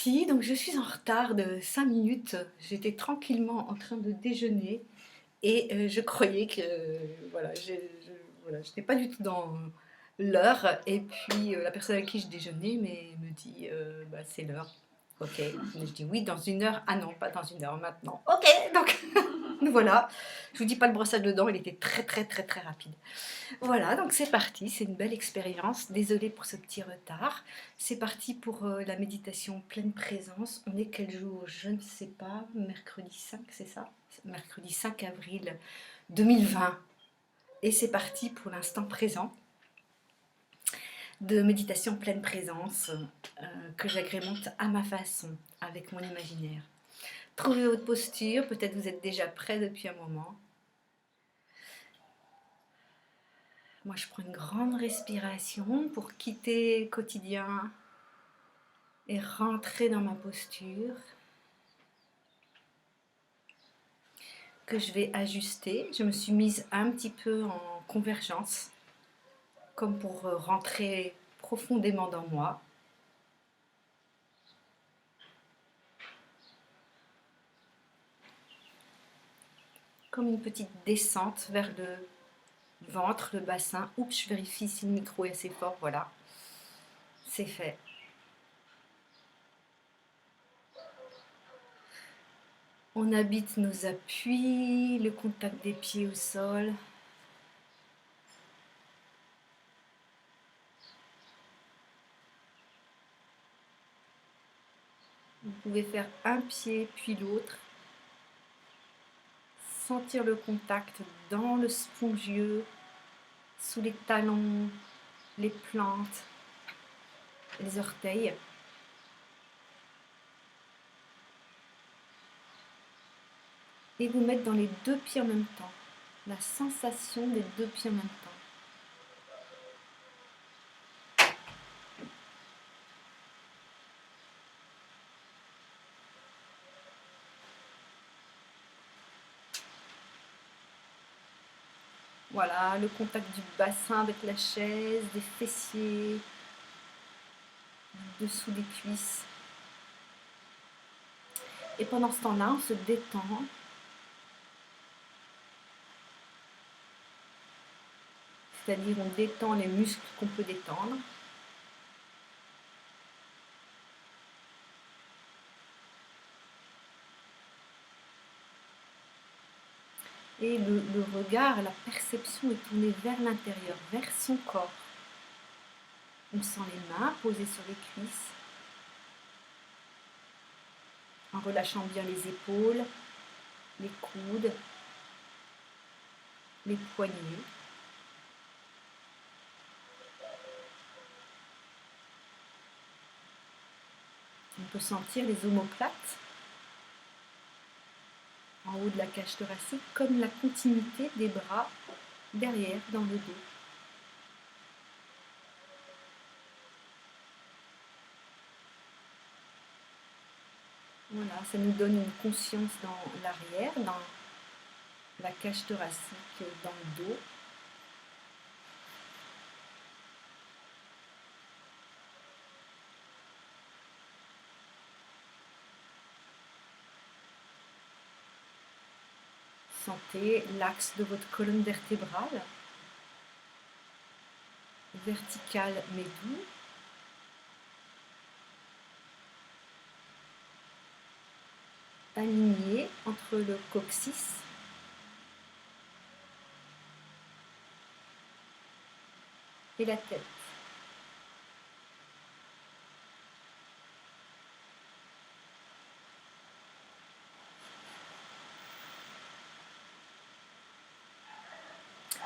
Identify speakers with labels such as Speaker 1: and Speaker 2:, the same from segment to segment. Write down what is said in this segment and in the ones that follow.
Speaker 1: parti, donc je suis en retard de 5 minutes. J'étais tranquillement en train de déjeuner et je croyais que voilà, voilà, je n'étais pas du tout dans l'heure. Et puis la personne avec qui je déjeunais me dit bah, c'est l'heure. Ok, je dis oui, dans une heure. Ah non, pas dans une heure, maintenant. Ok, donc voilà. Je vous dis pas le brossage de dents, il était très très très très rapide. Voilà, donc c'est parti, c'est une belle expérience. Désolée pour ce petit retard. C'est parti pour la méditation pleine présence. On est quel jour? Je ne sais pas. Mercredi 5, c'est ça? Mercredi 5 avril 2020. Et c'est parti pour l'instant présent de méditation pleine présence que j'agrémente à ma façon, avec mon imaginaire. Trouvez votre posture, peut-être vous êtes déjà prêt depuis un moment. Moi, je prends une grande respiration pour quitter le quotidien et rentrer dans ma posture que je vais ajuster. Je me suis mise un petit peu en convergence, comme pour rentrer profondément dans moi. Comme une petite descente vers le ventre, le bassin. Oups, je vérifie si le micro est assez fort. Voilà, c'est fait. On habite nos appuis, le contact des pieds au sol. Vous pouvez faire un pied puis l'autre. Sentir le contact dans le spongieux, sous les talons, les plantes, les orteils. Et vous mettre dans les deux pieds en même temps. La sensation des deux pieds en même temps. Voilà, le contact du bassin avec la chaise, des fessiers, dessous des cuisses. Et pendant ce temps-là, on se détend. C'est-à-dire on détend les muscles qu'on peut détendre. Et le regard, la perception est tournée vers l'intérieur, vers son corps. On sent les mains posées sur les cuisses, en relâchant bien les épaules, les coudes, les poignets. On peut sentir les omoplates en haut de la cage thoracique, comme la continuité des bras derrière, dans le dos. Voilà, ça nous donne une conscience dans l'arrière, dans la cage thoracique, dans le dos. Sentez l'axe de votre colonne vertébrale, vertical mais doux. Aligné entre le coccyx et la tête.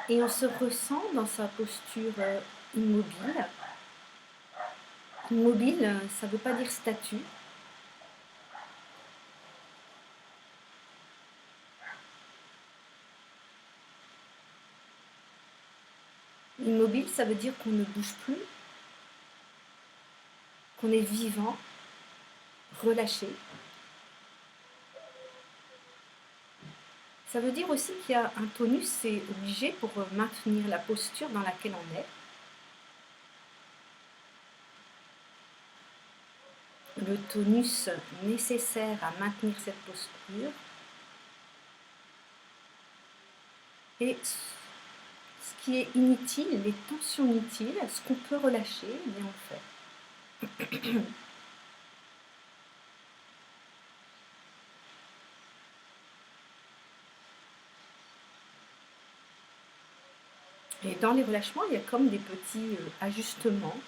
Speaker 1: Et on se ressent dans sa posture immobile. Immobile, ça ne veut pas dire statue. Immobile, ça veut dire qu'on ne bouge plus, qu'on est vivant, relâché. Ça veut dire aussi qu'il y a un tonus, c'est obligé pour maintenir la posture dans laquelle on est. le tonus nécessaire à maintenir cette posture. Et ce qui est inutile, les tensions inutiles, ce qu'on peut relâcher, eh bien on le fait. Et dans les relâchements, il y a comme des petits ajustements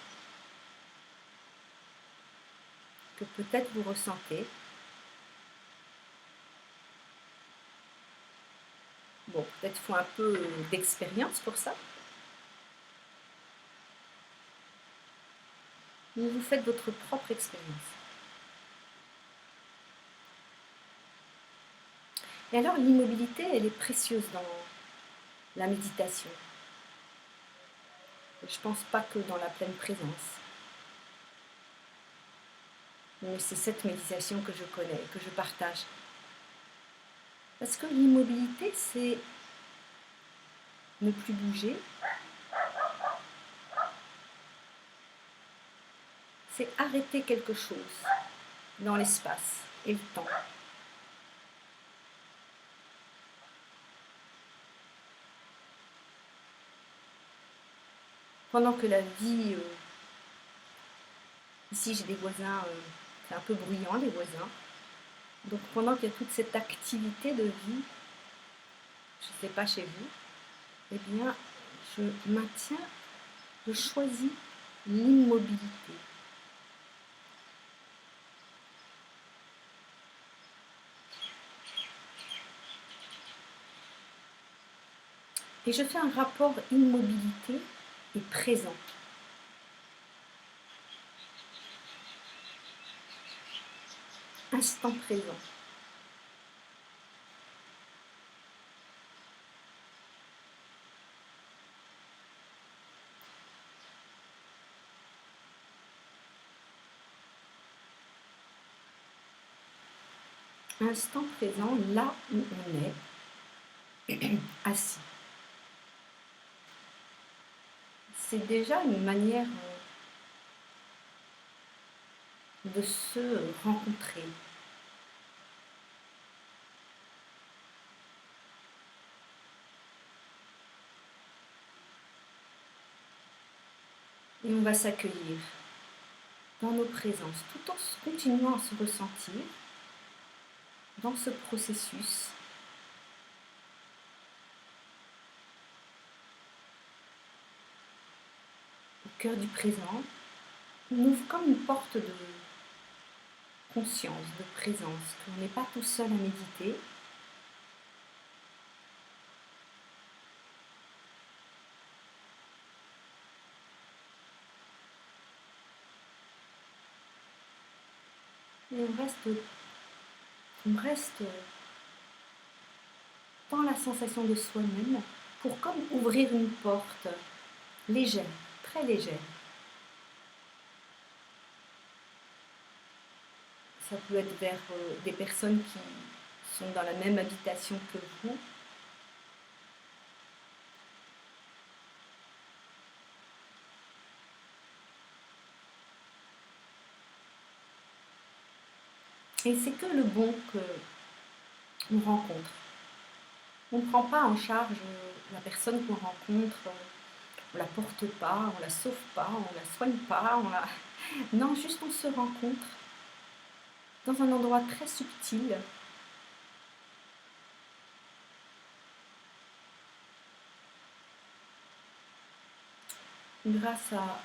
Speaker 1: que peut-être vous ressentez. Bon, peut-être faut un peu d'expérience pour ça. Mais vous faites votre propre expérience. Et alors l'immobilité, elle est précieuse dans la méditation. Je ne pense pas que dans la pleine présence. Mais c'est cette méditation que je connais, que je partage. Parce que l'immobilité, c'est ne plus bouger, c'est arrêter quelque chose dans l'espace et le temps. Pendant que la vie, ici j'ai des voisins, c'est un peu bruyant les voisins, donc pendant qu'il y a toute cette activité de vie, je ne sais pas chez vous, eh bien je maintiens, je choisis l'immobilité. Et je fais un rapport immobilité et présent. Instant présent. Instant présent, là où on est, assis. C'est déjà une manière de se rencontrer. Et on va s'accueillir dans nos présences, tout en continuant à se ressentir dans ce processus au cœur du présent. On ouvre comme une porte de conscience, de présence, qu'on n'est pas tout seul à méditer. Et on reste dans la sensation de soi-même pour comme ouvrir une porte légère, très légère. Ça peut être vers des personnes qui sont dans la même habitation que vous. Et c'est que le bon qu'on rencontre. On ne prend pas en charge la personne qu'on rencontre, on ne la porte pas, on ne la sauve pas, on ne la soigne pas. Non, juste on se rencontre dans un endroit très subtil. Grâce à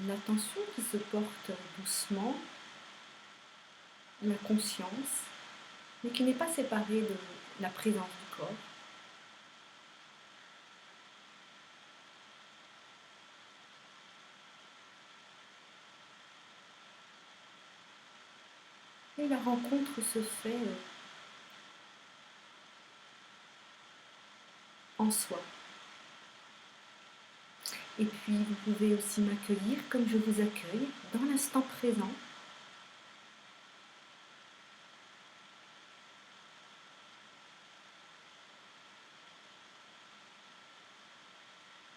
Speaker 1: l'attention qui se porte doucement, la conscience, mais qui n'est pas séparée de la présence du corps. Et la rencontre se fait en soi. Et puis vous pouvez aussi m'accueillir comme je vous accueille dans l'instant présent.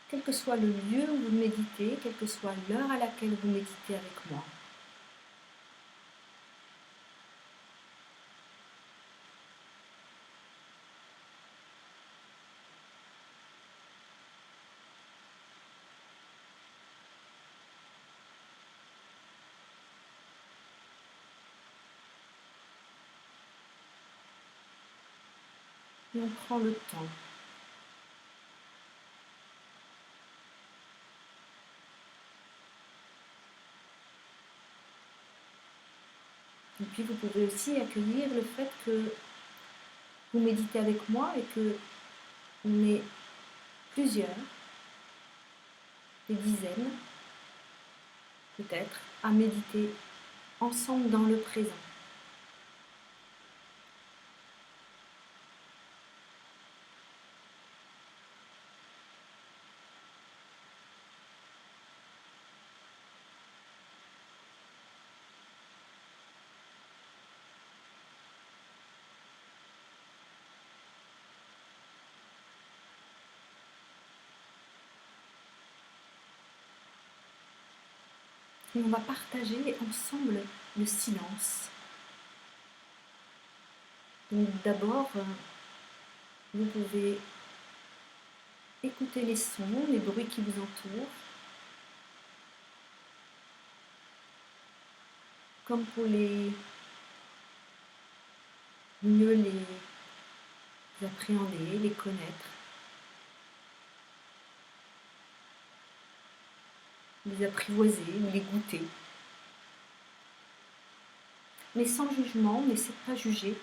Speaker 1: Quel que soit le lieu où vous méditez, quelle que soit l'heure à laquelle vous méditez avec moi. Et on prend le temps. Et puis vous pouvez aussi accueillir le fait que vous méditez avec moi et que on est plusieurs, des dizaines peut-être, à méditer ensemble dans le présent. Et on va partager ensemble le silence. Donc d'abord, vous pouvez écouter les sons, les bruits qui vous entourent, comme pour mieux les appréhender, les connaître, les apprivoiser ou les goûter. Mais sans jugement, n'essayez pas juger.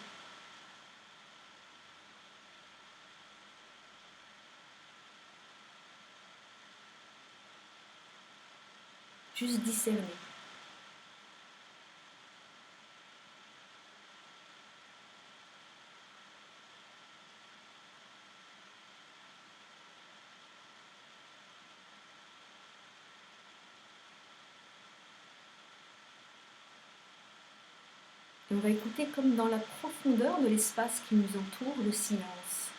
Speaker 1: Juste discerner. Et on va écouter comme dans la profondeur de l'espace qui nous entoure, le silence.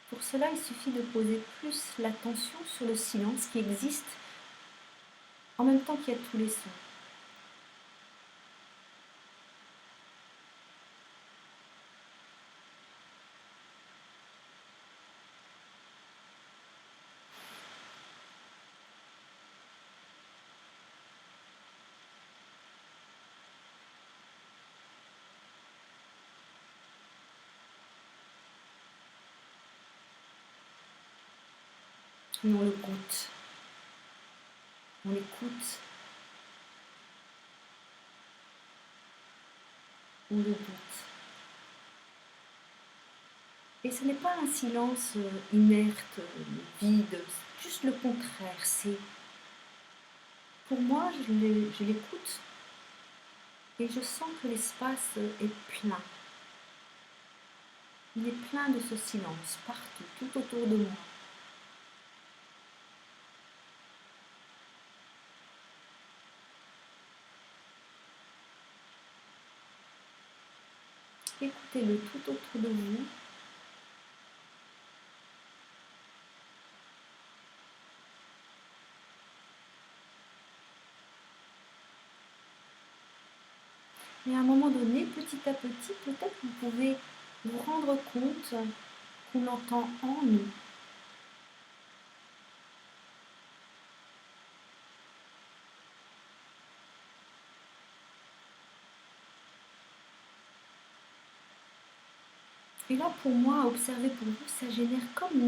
Speaker 1: Pour cela, il suffit de poser plus l'attention sur le silence qui existe en même temps qu'il y a tous les sons. Et on le goûte. On l'écoute. On le goûte. Et ce n'est pas un silence inerte, vide, juste le contraire. C'est, pour moi, je l'écoute et je sens que l'espace est plein. Il est plein de ce silence partout, tout autour de moi. Écoutez-le tout autour de vous. Et à un moment donné, petit à petit, peut-être vous pouvez vous rendre compte qu'on entend en nous. Et là, pour moi, observer pour vous, ça génère comme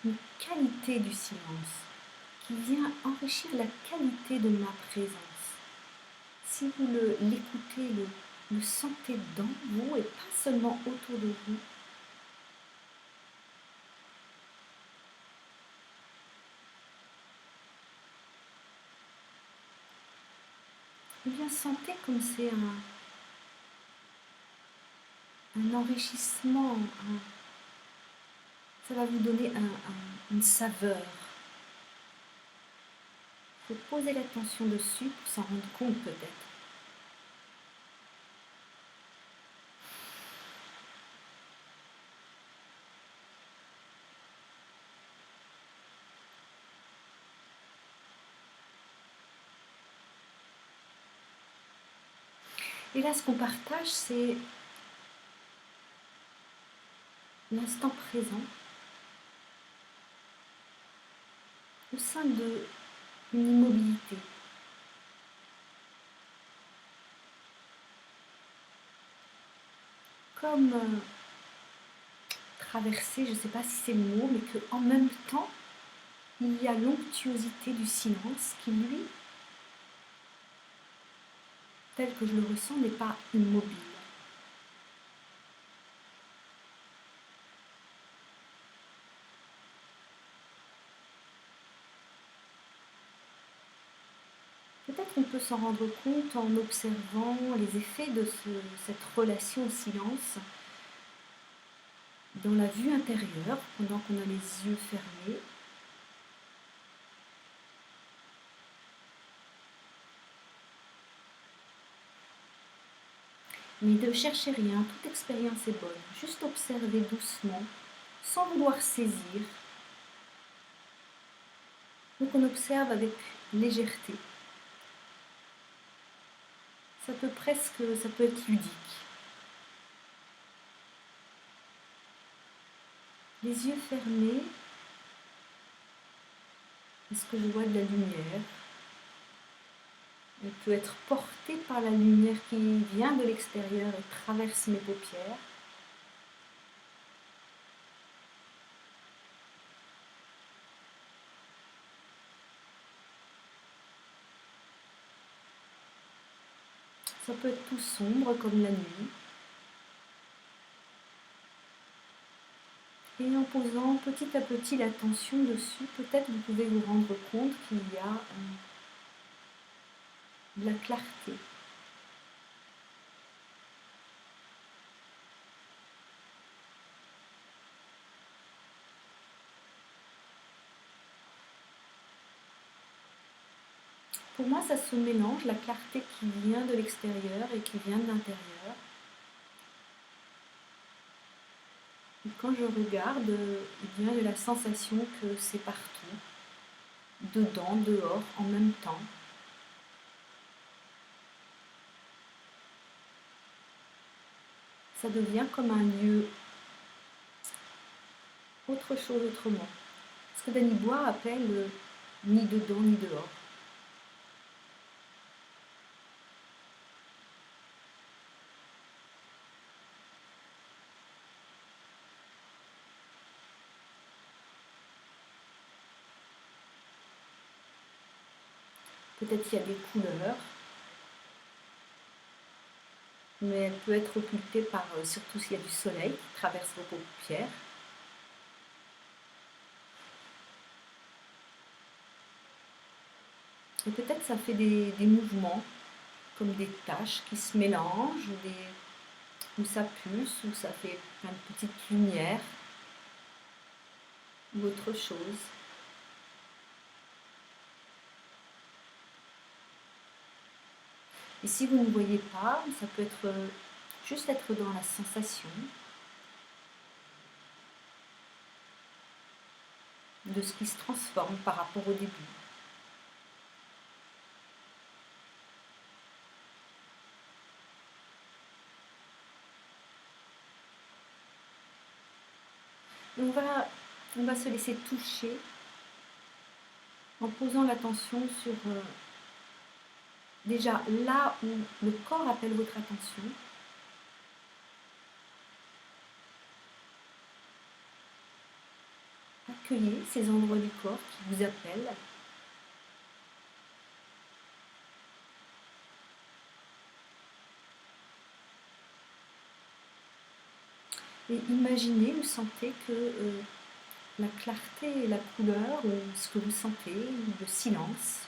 Speaker 1: une qualité du silence qui vient enrichir la qualité de ma présence. Si vous l'écoutez, le sentez dans vous et pas seulement autour de vous, eh bien sentez comme c'est un enrichissement, ça va vous donner une saveur. Il faut poser l'attention dessus pour s'en rendre compte peut-être. Et là, ce qu'on partage, c'est l'instant présent. au sein d'une immobilité. Comme traverser, je ne sais pas si c'est le mot, mais qu'en même temps, il y a l'onctuosité du silence qui, lui, tel que je le ressens, n'est pas immobile. Peut-être on peut s'en rendre compte en observant les effets de cette relation au silence dans la vue intérieure, pendant qu'on a les yeux fermés. Mais ne cherchez rien, toute expérience est bonne. Juste observer doucement, sans vouloir saisir. Donc on observe avec légèreté. Ça peut être ludique. Les yeux fermés, est-ce que je vois de la lumière? Elle peut être portée par la lumière qui vient de l'extérieur et traverse mes paupières. Ça peut être tout sombre comme la nuit. Et en posant petit à petit l'attention dessus, peut-être vous pouvez vous rendre compte qu'il y a de la clarté. Pour moi, ça se mélange, la clarté qui vient de l'extérieur et qui vient de l'intérieur. Et quand je regarde, il y a la sensation que c'est partout, dedans, dehors, en même temps. Ça devient comme un lieu, autre chose autrement. Ce que Danny Bois appelle ni dedans ni dehors. Peut-être qu'il y a des couleurs, mais elle peut être occultée par, surtout s'il y a du soleil qui traverse vos paupières. Et peut-être ça fait des mouvements, comme des taches qui se mélangent, où ça pulse, où ça fait plein de petites lumières, ou autre chose. Et si vous ne voyez pas, ça peut être juste être dans la sensation de ce qui se transforme par rapport au début. Et on va se laisser toucher en posant l'attention sur déjà là où le corps appelle votre attention. Accueillez ces endroits du corps qui vous appellent. Et imaginez ou sentez que la clarté et la couleur, ou ce que vous sentez, le silence,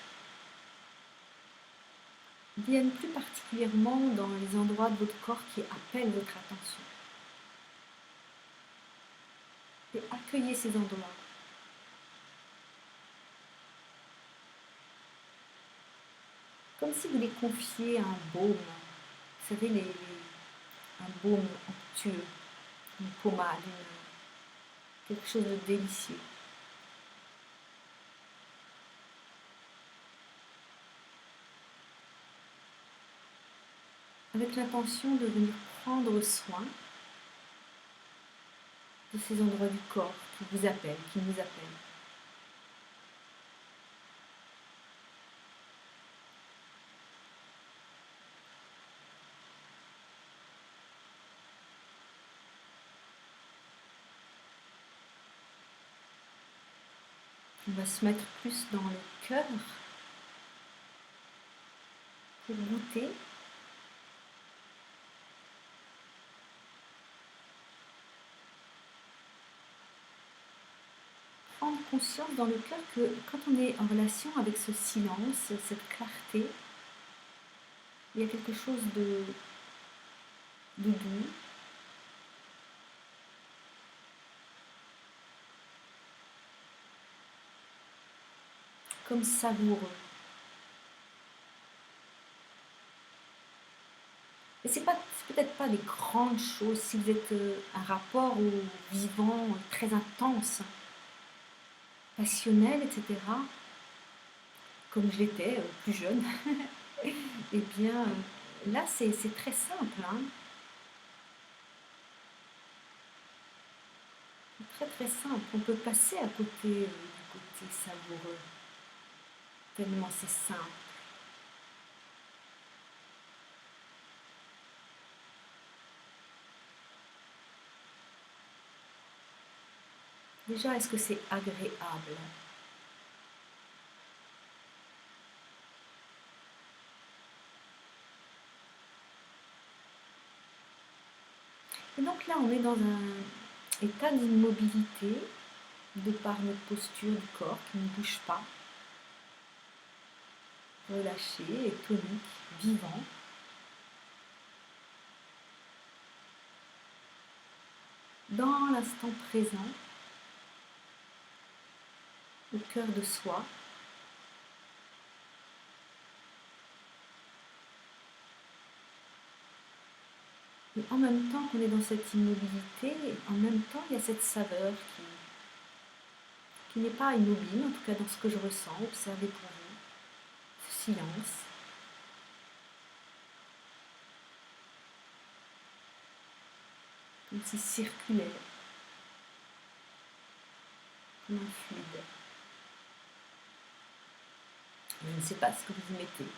Speaker 1: viennent plus particulièrement dans les endroits de votre corps qui appellent votre attention. Et accueillez ces endroits. Comme si vous les confiez à un baume. Vous savez, un baume onctueux, une pommade, quelque chose de délicieux. Avec l'intention de venir prendre soin de ces endroits du corps qui vous appellent, qui nous appellent. On va se mettre plus dans le cœur pour goûter. Prendre conscience dans le cœur que quand on est en relation avec ce silence, cette clarté, il y a quelque chose de doux, comme savoureux. Et c'est peut-être pas des grandes choses si vous êtes un rapport au vivant très intense, passionnel, etc., comme je l'étais plus jeune, eh bien là c'est très simple, hein. C'est très très simple. On peut passer à côté du côté savoureux, tellement c'est simple. Déjà, est-ce que c'est agréable? Et donc là, on est dans un état d'immobilité de par notre posture du corps qui ne bouge pas, relâché et tonique, vivant. Dans l'instant présent, au cœur de soi. Et en même temps qu'on est dans cette immobilité, en même temps il y a cette saveur qui n'est pas immobile, en tout cas dans ce que je ressens. Observez pour vous ce silence. Comme si circulait, comme un fluide. Je ne sais pas ce que vous y mettez.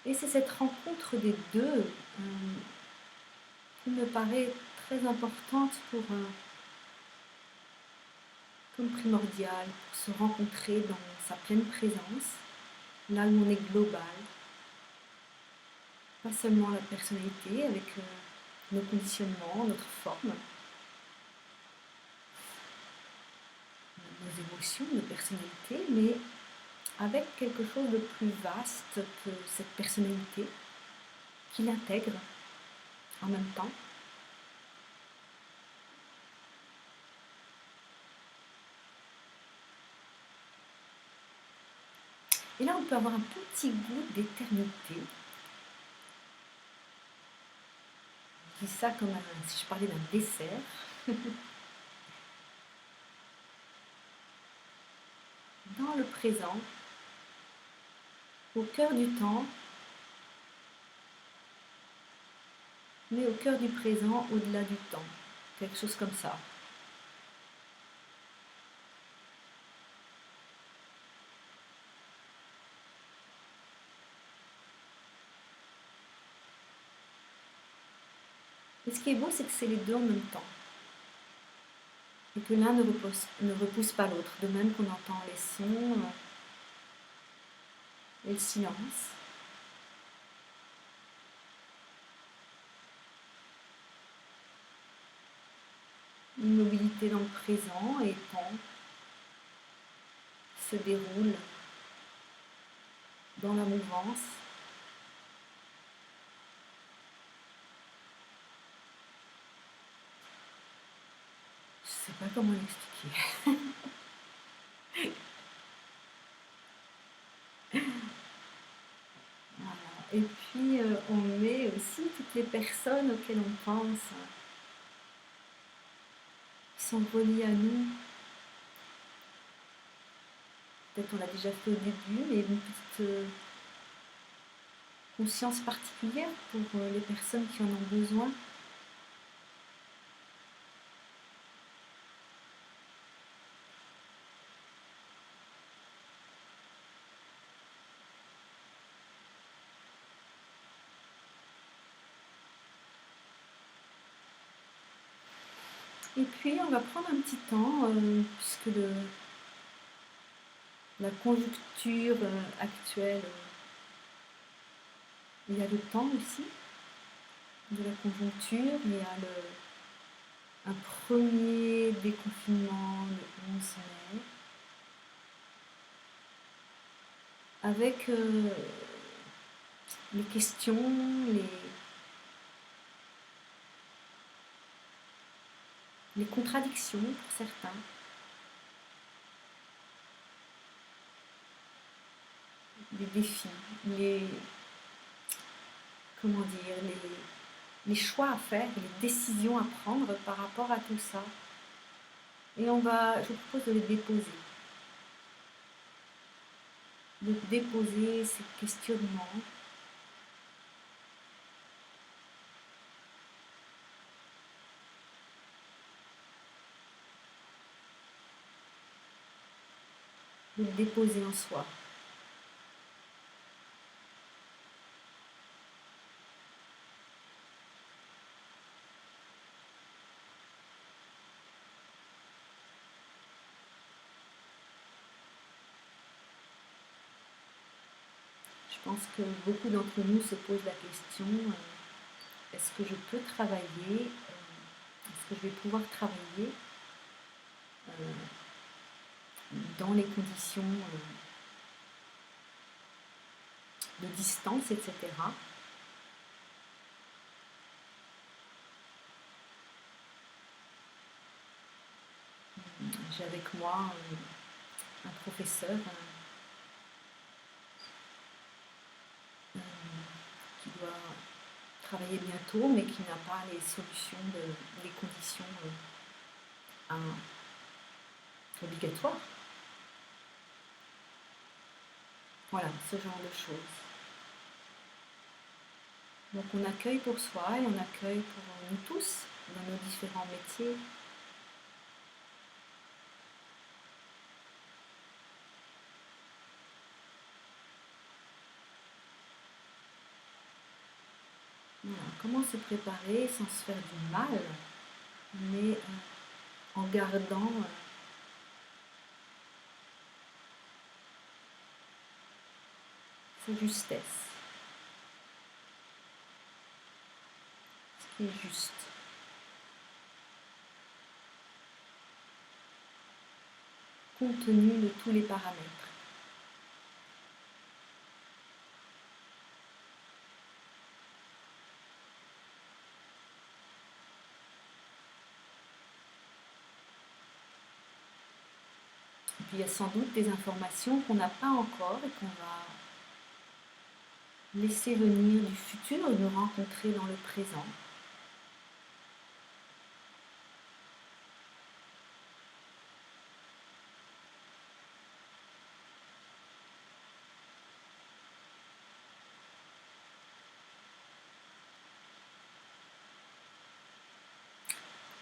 Speaker 1: Et c'est cette rencontre des deux qui me paraît très importante comme primordiale pour se rencontrer dans sa pleine présence, là où on est global, pas seulement la personnalité avec nos conditionnements, notre forme, nos émotions, nos personnalités, mais avec quelque chose de plus vaste que cette personnalité, qui l'intègre en même temps. Et là, on peut avoir un petit goût d'éternité. Je dis ça comme si je parlais d'un dessert. Dans le présent, au cœur du temps, mais au cœur du présent, au-delà du temps. Quelque chose comme ça. Et ce qui est beau, c'est que c'est les deux en même temps. Et que l'un ne repousse pas l'autre. De même qu'on entend les sons et le silence. Une mobilité dans le présent et temps se déroule dans la mouvance. Je ne sais pas comment l'expliquer. Voilà. Et puis on met aussi toutes les personnes auxquelles on pense, qui sont reliées à nous. Peut-être on l'a déjà fait au début, mais une petite conscience particulière pour les personnes qui en ont besoin. Et puis on va prendre un petit temps, puisque la conjoncture actuelle, il y a le temps aussi de la conjoncture, il y a un premier déconfinement le 11 mai, avec les questions, les contradictions pour certains, les défis, comment dire, les choix à faire, les décisions à prendre par rapport à tout ça. Et je vous propose de déposer ces questionnements, de le déposer en soi. Je pense que beaucoup d'entre nous se posent la question, est-ce que je peux travailler, est-ce que je vais pouvoir travailler dans les conditions de distance, etc. J'ai avec moi un professeur qui doit travailler bientôt, mais qui n'a pas les solutions, les conditions obligatoires. Voilà, ce genre de choses. Donc on accueille pour soi et on accueille pour nous tous dans nos différents métiers. Voilà, comment se préparer sans se faire du mal, mais en gardant sa justesse, ce qui est juste. Compte tenu de tous les paramètres. Et puis il y a sans doute des informations qu'on n'a pas encore et qu'on va laisser venir du futur et nous rencontrer dans le présent.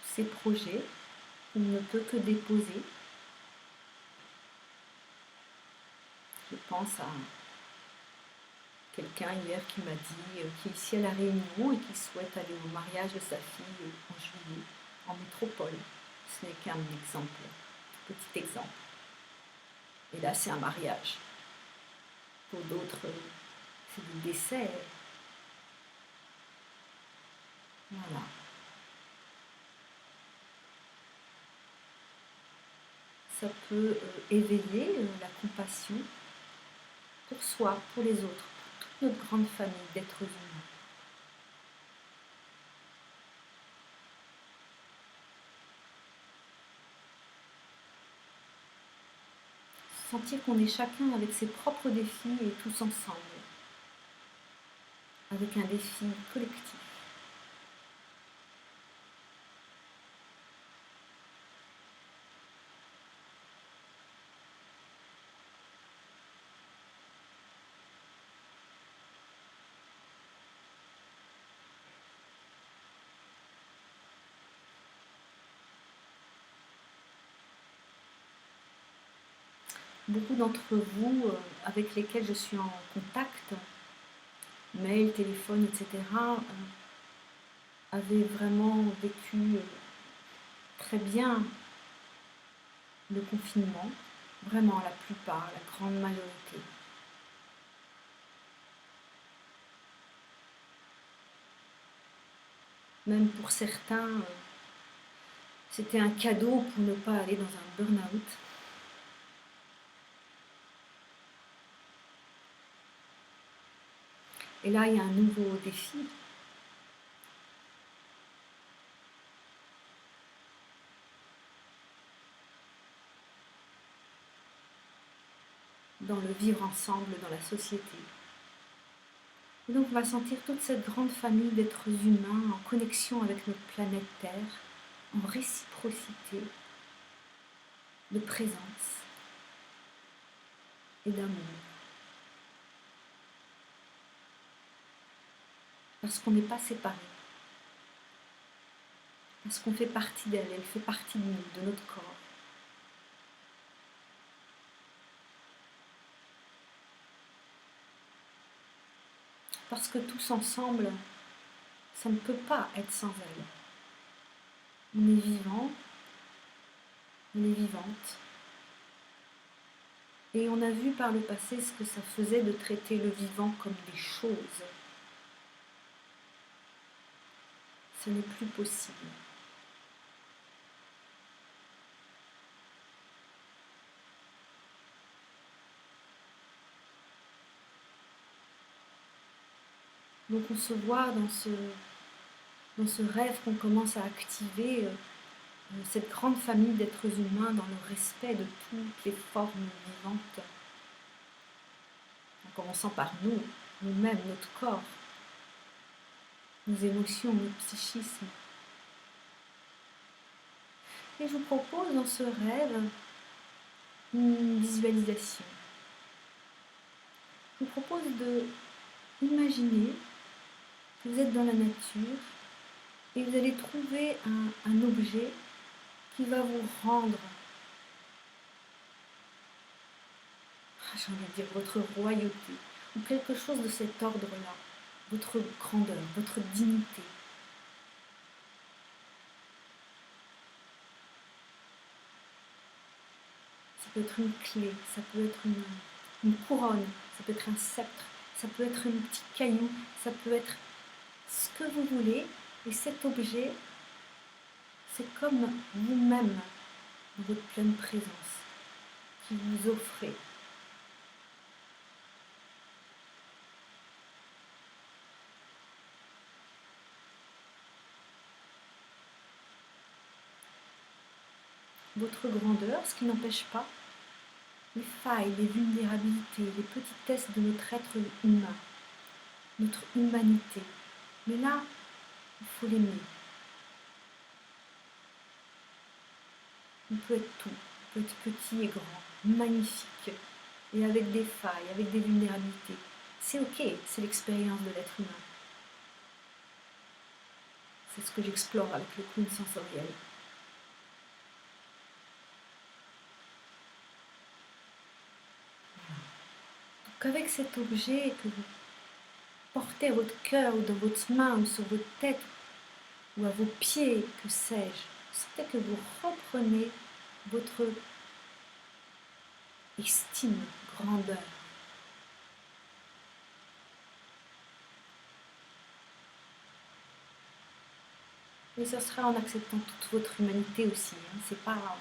Speaker 1: Ces projets, on ne peut que déposer. Je pense à quelqu'un hier qui m'a dit, qui est ici à La Réunion et qui souhaite aller au mariage de sa fille en juillet, en métropole. Ce n'est qu'un exemple, petit exemple. Et là, c'est un mariage. Pour d'autres, c'est du décès. Voilà. Ça peut éveiller la compassion pour soi, pour les autres, pour toute notre grande famille d'êtres humains. Sentir qu'on est chacun avec ses propres défis et tous ensemble, avec un défi collectif. Beaucoup d'entre vous avec lesquels je suis en contact, mail, téléphone, etc., avaient vraiment vécu très bien le confinement, vraiment la plupart, la grande majorité. Même pour certains, c'était un cadeau pour ne pas aller dans un burn-out. Et là, il y a un nouveau défi. Dans le vivre ensemble, dans la société. Et donc on va sentir toute cette grande famille d'êtres humains en connexion avec notre planète Terre, en réciprocité, de présence et d'amour. Parce qu'on n'est pas séparés. Parce qu'on fait partie d'elle, elle fait partie de nous, de notre corps. Parce que tous ensemble, ça ne peut pas être sans elle. On est vivant, on est vivante. Et on a vu par le passé ce que ça faisait de traiter le vivant comme des choses. Ce n'est plus possible. Donc on se voit dans ce rêve qu'on commence à activer, cette grande famille d'êtres humains dans le respect de toutes les formes vivantes, en commençant par nous, nous-mêmes, notre corps, nos émotions, notre psychisme. Et je vous propose dans ce rêve une visualisation. Je vous propose de imaginer que vous êtes dans la nature et vous allez trouver un objet qui va vous rendre, j'ai envie de dire, votre royauté, ou quelque chose de cet ordre-là, votre grandeur, votre dignité. Ça peut être une clé, ça peut être une couronne, ça peut être un sceptre, ça peut être un petit caillou, ça peut être ce que vous voulez. Et cet objet, c'est comme vous-même, dans votre pleine présence, qui vous offrez. Votre grandeur, ce qui n'empêche pas les failles, les vulnérabilités, les petitesses de notre être humain, notre humanité. Mais là, il faut l'aimer. Il peut être tout, il peut être petit et grand, magnifique, et avec des failles, avec des vulnérabilités. C'est ok, c'est l'expérience de l'être humain. C'est ce que j'explore avec le clown sensoriel. Donc avec cet objet que vous portez à votre cœur ou dans votre main ou sur votre tête ou à vos pieds, que sais-je, sentez que vous reprenez votre estime, grandeur. Et ce sera en acceptant toute votre humanité aussi. C'est pas...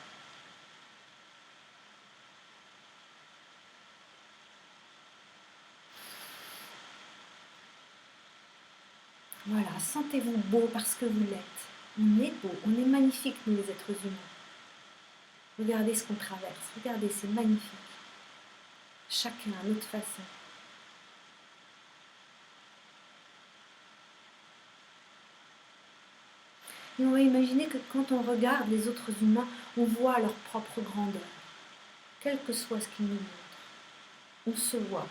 Speaker 1: Voilà, sentez-vous beau parce que vous l'êtes. On est beau, on est magnifique, nous les êtres humains. Regardez ce qu'on traverse, regardez, c'est magnifique. Chacun à notre façon. Et on va imaginer que quand on regarde les autres humains, on voit leur propre grandeur, quel que soit ce qu'ils nous montrent. On se voit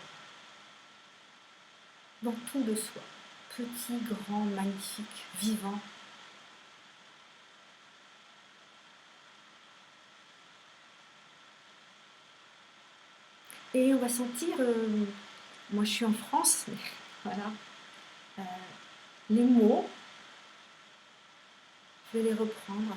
Speaker 1: dans tout de soi, petit, grand, magnifique, vivant. Et on va sentir, moi je suis en France, mais voilà, les mots, je vais les reprendre.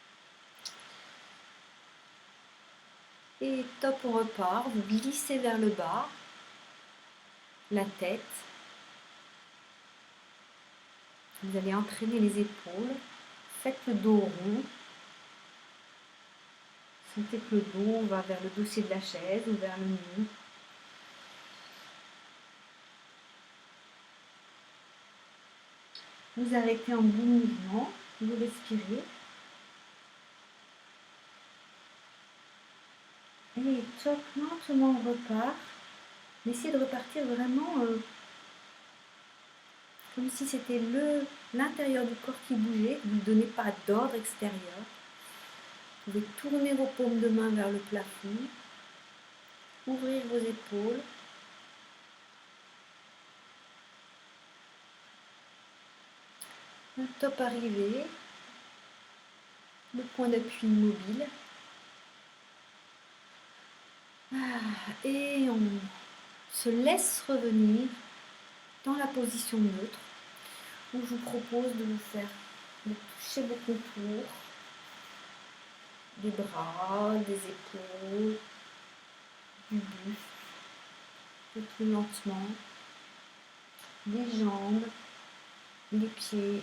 Speaker 1: top, on repart. Vous glissez vers le bas, la tête. Vous allez entraîner les épaules. Faites le dos rond. Sentez que le dos va vers le dossier de la chaise ou vers le mur. Vous arrêtez en bout de mouvement. Vous respirez. Et top, lentement on repart. Essayez de repartir vraiment comme si c'était l'intérieur du corps qui bougeait. Vous ne donnez pas d'ordre extérieur. Vous pouvez tourner vos paumes de main vers le plafond. Ouvrir vos épaules. Un top arrivé. Le point d'appui immobile. Et on se laisse revenir dans la position neutre où je vous propose de toucher vos contours, des bras, des épaules, du buste, un peu plus lentement, les jambes, les pieds.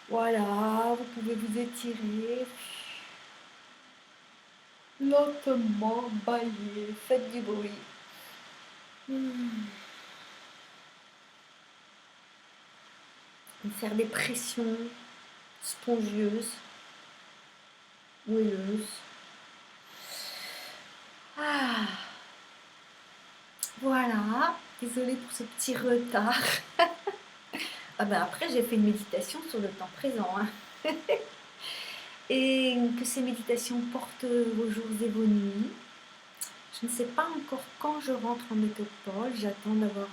Speaker 1: Voilà, vous pouvez vous étirer. Lentement, baillez, faites du bruit. Faire des pressions spongieuses, moelleuses. Voilà, désolée pour ce petit retard. Après, j'ai fait une méditation sur le temps présent. Et que ces méditations portent vos jours et vos nuits. Je ne sais pas encore quand je rentre en métropole. J'attends d'avoir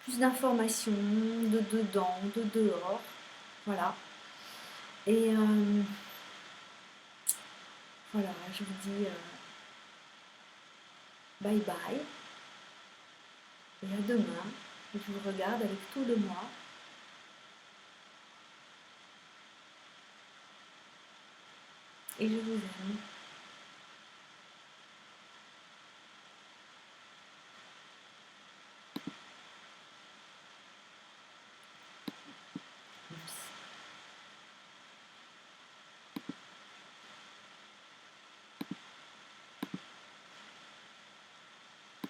Speaker 1: plus d'informations de dedans, de dehors. Voilà. Et voilà, je vous dis bye bye. Et à demain. Je vous regarde avec tout de moi. Et je vous aime.